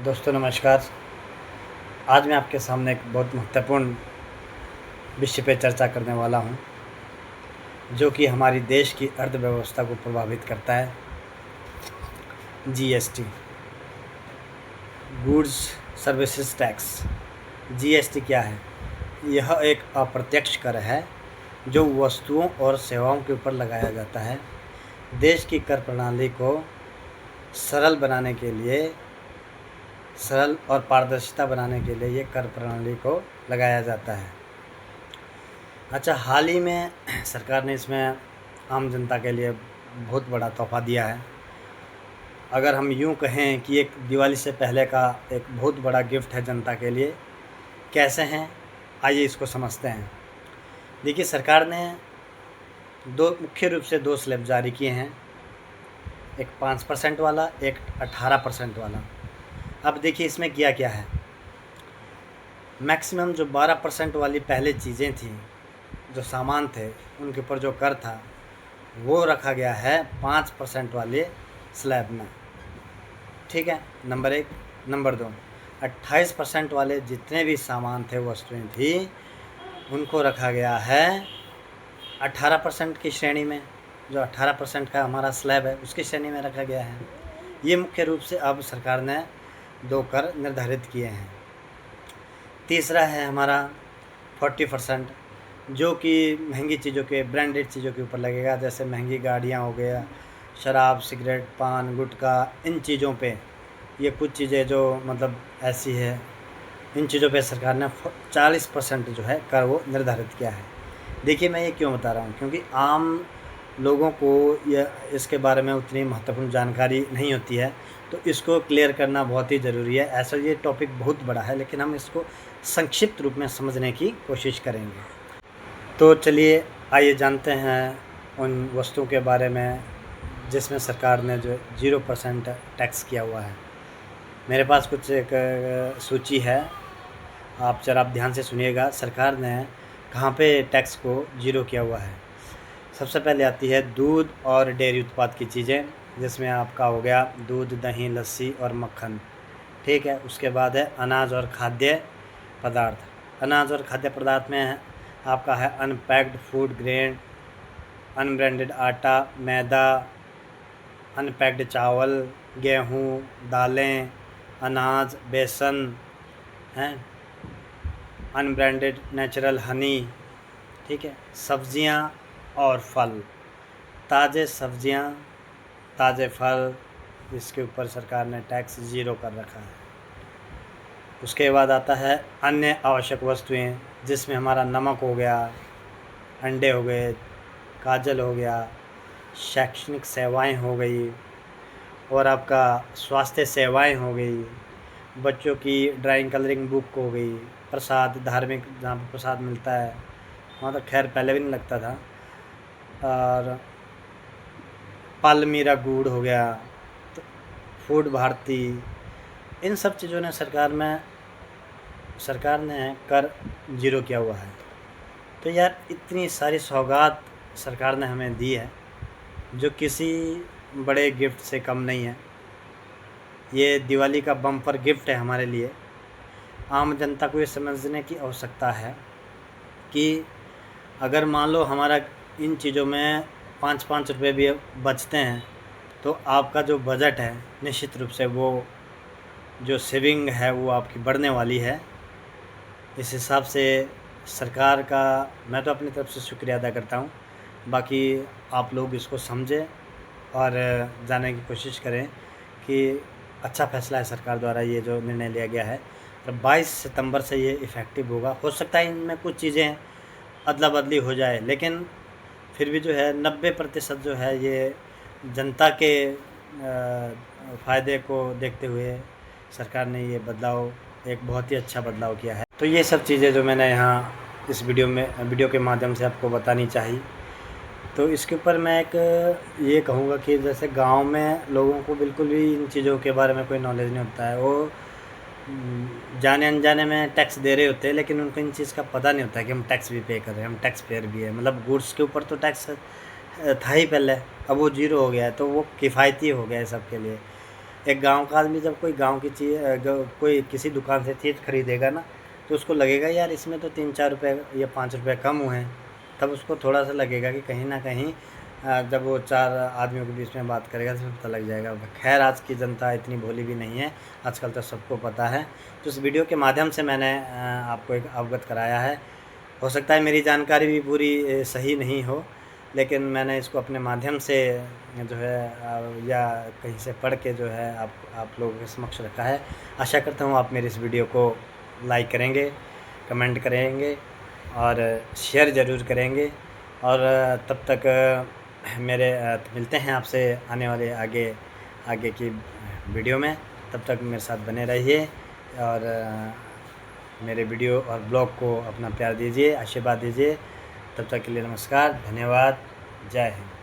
दोस्तों नमस्कार। आज मैं आपके सामने एक बहुत महत्वपूर्ण विषय पे चर्चा करने वाला हूँ, जो कि हमारी देश की अर्थव्यवस्था को प्रभावित करता है। GST, goods services tax. GST क्या है? यह एक अप्रत्यक्ष कर है जो वस्तुओं और सेवाओं के ऊपर लगाया जाता है। देश की कर प्रणाली को सरल बनाने के लिए, सरल और पारदर्शिता बनाने के लिए ये कर प्रणाली को लगाया जाता है। अच्छा, हाल ही में सरकार ने इसमें आम जनता के लिए बहुत बड़ा तोहफ़ा दिया है। अगर हम यूँ कहें कि एक दिवाली से पहले का एक बहुत बड़ा गिफ्ट है जनता के लिए। कैसे हैं, आइए इसको समझते हैं। देखिए, सरकार ने मुख्य रूप से दो स्लैब जारी किए हैं, एक 5% वाला, एक 18% वाला। अब देखिए इसमें किया क्या है। मैक्सिमम जो 12% वाली पहले चीज़ें थी, जो सामान थे, उनके ऊपर जो कर था वो रखा गया है 5% वाले स्लैब में। ठीक है, नंबर एक। नंबर दो, 28% वाले जितने भी सामान थे, वस्तुएं थी, उनको रखा गया है 18% की श्रेणी में। जो 18% का हमारा स्लैब है उसकी श्रेणी में रखा गया है। ये मुख्य रूप से अब सरकार ने दो कर निर्धारित किए हैं। तीसरा है हमारा 40%, जो कि महंगी चीज़ों के, ब्रांडेड चीज़ों के ऊपर लगेगा। जैसे महंगी गाड़ियाँ हो गया, शराब, सिगरेट, पान, गुटखा, इन चीज़ों पे, ये कुछ चीज़ें जो मतलब ऐसी है, इन चीज़ों पे सरकार ने 40% जो है कर वो निर्धारित किया है। देखिए, मैं ये क्यों बता रहा हूँ, क्योंकि आम लोगों को इसके बारे में उतनी महत्वपूर्ण जानकारी नहीं होती है, तो इसको क्लियर करना बहुत ही ज़रूरी है। ऐसा ये टॉपिक बहुत बड़ा है, लेकिन हम इसको संक्षिप्त रूप में समझने की कोशिश करेंगे। तो चलिए आइए जानते हैं उन वस्तुओं के बारे में जिसमें सरकार ने जो 0% टैक्स किया हुआ है। मेरे पास कुछ एक सूची है, आप ज़रा ध्यान से सुनिएगा। सरकार ने कहाँ पे टैक्स को 0 किया हुआ है। सबसे पहले आती है दूध और डेयरी उत्पाद की चीज़ें, जिसमें आपका हो गया दूध, दही, लस्सी और मक्खन। ठीक है, उसके बाद है अनाज और खाद्य पदार्थ। अनाज और खाद्य पदार्थ में आपका है अनपैक्ड फूड ग्रेन, अनब्रांडेड आटा, मैदा, अनपैक्ड चावल, गेहूँ, दालें, अनाज, बेसन हैं, अनब्रांडेड नेचुरल हनी। ठीक है, सब्जियां और फल, ताज़े सब्जियां, ताज़े फल, इसके ऊपर सरकार ने टैक्स 0 कर रखा है। उसके बाद आता है अन्य आवश्यक वस्तुएं, जिसमें हमारा नमक हो गया, अंडे हो गए, काजल हो गया, शैक्षणिक सेवाएं हो गई, और आपका स्वास्थ्य सेवाएं हो गई, बच्चों की ड्राइंग कलरिंग बुक हो गई, प्रसाद, धार्मिक जहाँ पर प्रसाद मिलता है, वहाँ तो खैर पहले भी नहीं लगता था, और पालमीरा गुड़ हो गया, तो फूड भारती, इन सब चीज़ों ने सरकार ने कर 0 किया हुआ है। तो यार, इतनी सारी सौगात सरकार ने हमें दी है, जो किसी बड़े गिफ्ट से कम नहीं है। ये दिवाली का बम्पर गिफ्ट है हमारे लिए। आम जनता को ये समझने की आवश्यकता है कि अगर मान लो हमारा इन चीज़ों में 5-5 रुपये भी बचते हैं, तो आपका जो बजट है, निश्चित रूप से वो जो सेविंग है वो आपकी बढ़ने वाली है। इस हिसाब से सरकार का मैं तो अपनी तरफ से शुक्रिया अदा करता हूँ। बाकी आप लोग इसको समझें और जानने की कोशिश करें कि अच्छा फ़ैसला है सरकार द्वारा ये जो निर्णय लिया गया है। और 22 सितंबर से ये इफ़ेक्टिव होगा। हो सकता है इनमें कुछ चीज़ें अदला बदली हो जाए, लेकिन फिर भी जो है 90% जो है ये जनता के फ़ायदे को देखते हुए सरकार ने ये बदलाव, एक बहुत ही अच्छा बदलाव किया है। तो ये सब चीज़ें जो मैंने यहाँ इस वीडियो के माध्यम से आपको बतानी चाहिए। तो इसके ऊपर मैं एक ये कहूँगा कि जैसे गांव में लोगों को बिल्कुल भी इन चीज़ों के बारे में कोई नॉलेज नहीं होता है। वो जाने अनजाने में टैक्स दे रहे होते हैं, लेकिन उनको इन चीज़ का पता नहीं होता है कि हम टैक्स भी पे कर रहे हैं, हम टैक्स पेयर भी है। मतलब गुड्स के ऊपर तो टैक्स था ही पहले, अब वो 0 हो गया है, तो वो किफ़ायती हो गया है सबके लिए। एक गांव का आदमी जब कोई गांव की चीज़ कोई किसी दुकान से चीज़ खरीदेगा ना, तो उसको लगेगा यार इसमें तो 3-4 रुपये या 5 रुपये कम हुए हैं, तब उसको थोड़ा सा लगेगा कि कहीं ना कहीं जब वो 4 आदमियों के बीच में बात करेगा तो पता लग जाएगा। खैर आज की जनता इतनी भोली भी नहीं है, आजकल तो सबको पता है। तो इस वीडियो के माध्यम से मैंने आपको एक अवगत कराया है। हो सकता है मेरी जानकारी भी पूरी सही नहीं हो, लेकिन मैंने इसको अपने माध्यम से जो है या कहीं से पढ़ के जो है आप लोगों के समक्ष रखा है। आशा करता हूँ आप मेरी इस वीडियो को लाइक करेंगे, कमेंट करेंगे और शेयर ज़रूर करेंगे। और तब तक मिलते हैं आपसे आने वाले आगे की वीडियो में। तब तक मेरे साथ बने रहिए और मेरे वीडियो और ब्लॉग को अपना प्यार दीजिए, आशीर्वाद दीजिए। तब तक के लिए नमस्कार, धन्यवाद, जय हिंद।